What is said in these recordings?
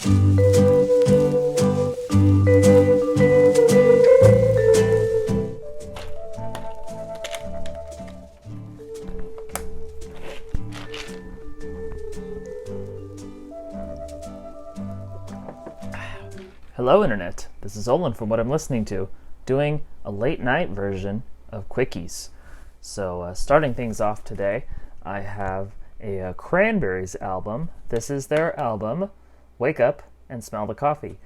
Hello Internet, this is Olin from What I'm Listening To, doing a late night version of Quickies. So starting things off today, I have a Cranberries album. This is their album, Wake Up and Smell the Coffee.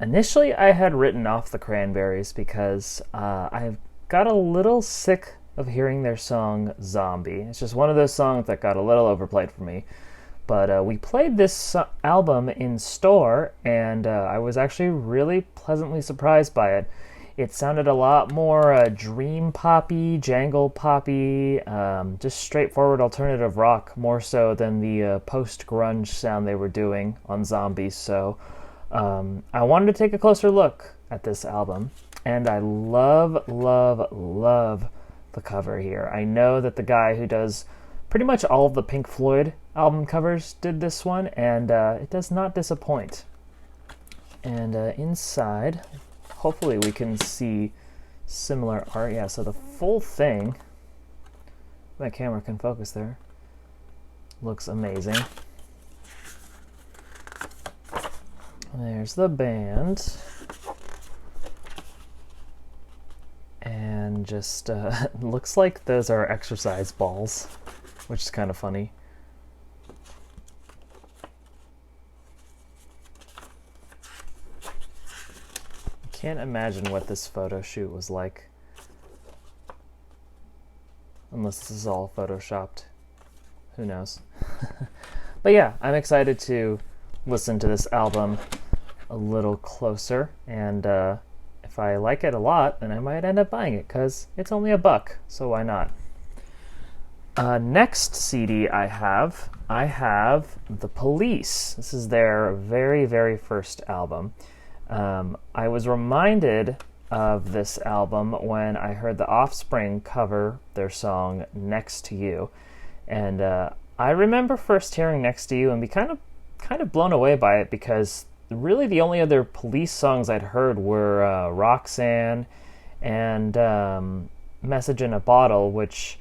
Initially I had written off the Cranberries because I got a little sick of hearing their song Zombie. It's just one of those songs that got a little overplayed for me. But we played this album in store, and I was actually really pleasantly surprised by it. It sounded a lot more dream poppy, jangle poppy, just straightforward alternative rock, more so than the post-grunge sound they were doing on Zombies. So I wanted to take a closer look at this album, and I love, love, love the cover here. I know that the guy who does pretty much all of the Pink Floyd album covers did this one, and it does not disappoint. And inside, hopefully we can see similar art. Yeah, so the full thing, my camera can focus there, looks amazing. There's the band. And just looks like those are exercise balls, which is kind of funny. I can't imagine what this photo shoot was like, unless this is all photoshopped. Who knows? But yeah, I'm excited to listen to this album a little closer, and if I like it a lot, then I might end up buying it, because it's only $1, so why not? Next CD I have The Police. This is their very, very first album. I was reminded of this album when I heard The Offspring cover their song Next to You. And I remember first hearing Next to You and be kind of blown away by it, because really the only other Police songs I'd heard were Roxanne and Message in a Bottle, which,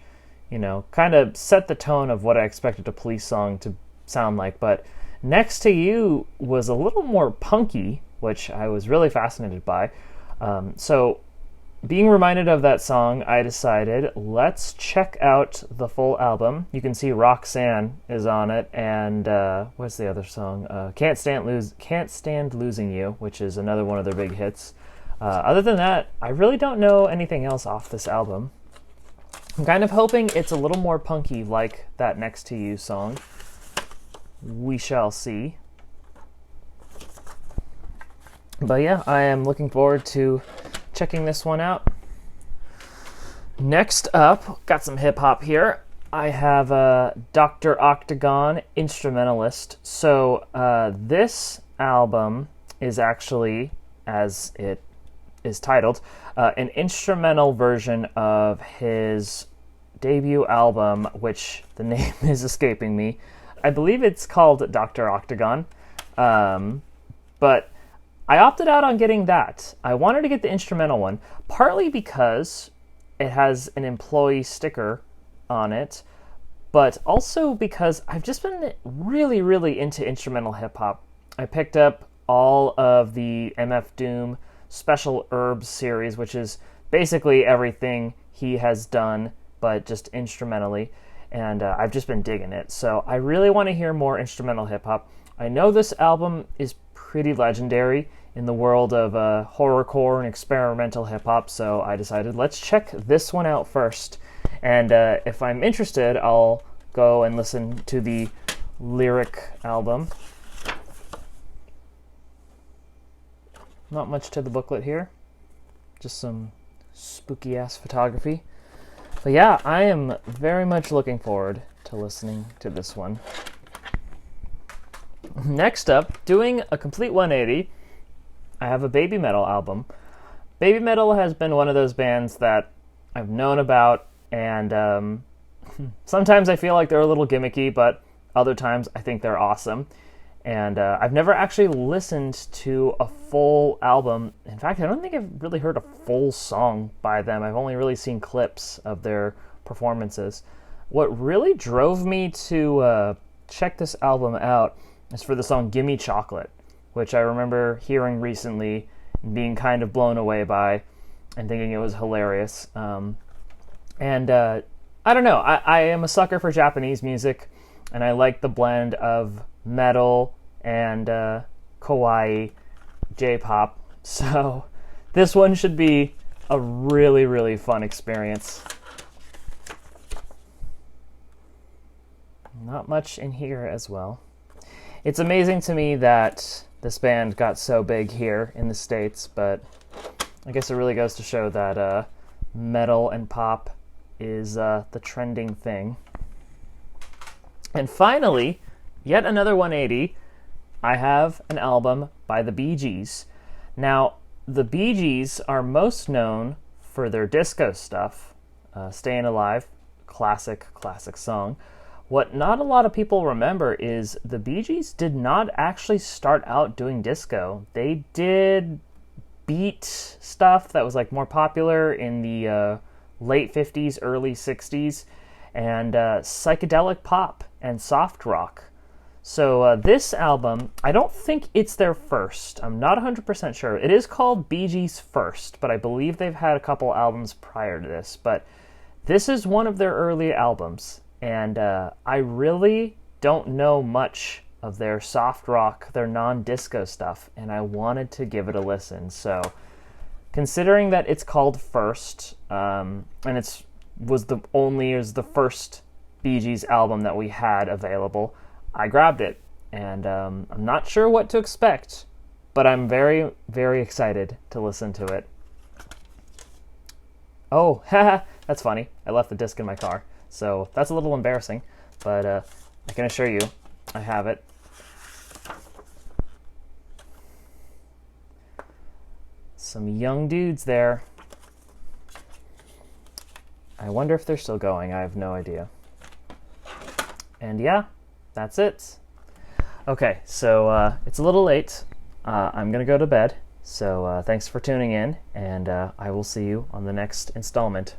you know, kind of set the tone of what I expected a Police song to sound like. But Next to You was a little more punky, which I was really fascinated by. So being reminded of that song, I decided, let's check out the full album. You can see Roxanne is on it, and what's the other song? Can't Stand Losing You, which is another one of their big hits. Other than that, I really don't know anything else off this album. I'm kind of hoping it's a little more punky like that Next to You song. We shall see. But yeah, I am looking forward to checking this one out. Next up, got some hip-hop here. I have Dr. Octagon, Insrumentalyst. So this album is actually, as it is titled, an instrumental version of his debut album, which the name is escaping me. I believe it's called Dr. Octagon, but I opted out on getting that. I wanted to get the instrumental one, partly because it has an employee sticker on it, but also because I've just been really, really into instrumental hip-hop. I picked up all of the MF Doom Special Herbs series, which is basically everything he has done, but just instrumentally, and I've just been digging it. So I really want to hear more instrumental hip-hop. I know this album is pretty legendary in the world of horrorcore and experimental hip-hop, so I decided let's check this one out first, and if I'm interested, I'll go and listen to the lyric album. Not much to the booklet here, just some spooky-ass photography. But yeah, I am very much looking forward to listening to this one. Next up, doing a complete 180, I have a Babymetal album. Babymetal has been one of those bands that I've known about, and sometimes I feel like they're a little gimmicky, but other times I think they're awesome. And I've never actually listened to a full album. In fact, I don't think I've really heard a full song by them. I've only really seen clips of their performances. What really drove me to check this album out is for the song Gimme Chocolate, which I remember hearing recently and being kind of blown away by and thinking it was hilarious. I don't know, I am a sucker for Japanese music, and I like the blend of metal and kawaii J-pop. So this one should be a really, really fun experience. Not much in here as well. It's amazing to me that this band got so big here in the States, but I guess it really goes to show that metal and pop is the trending thing. And finally, yet another 180, I have an album by the Bee Gees. Now, the Bee Gees are most known for their disco stuff. Staying Alive, classic song. What not a lot of people remember is the Bee Gees did not actually start out doing disco. They did beat stuff that was like more popular in the late 50s, early 60s, and psychedelic pop and soft rock. So this album, I don't think it's their first. I'm not 100% sure. It is called Bee Gees First, but I believe they've had a couple albums prior to this. But this is one of their early albums, and I really don't know much of their soft rock, their non-disco stuff, and I wanted to give it a listen. So considering that it's called First, and was the first Bee Gees album that we had available, I grabbed it, and I'm not sure what to expect, but I'm very, very excited to listen to it. Oh, haha, that's funny. I left the disc in my car, so that's a little embarrassing, but I can assure you I have it. Some young dudes there. I wonder if they're still going. I have no idea. And yeah, that's it. Okay, so it's a little late. I'm going to go to bed. So thanks for tuning in, and I will see you on the next installment.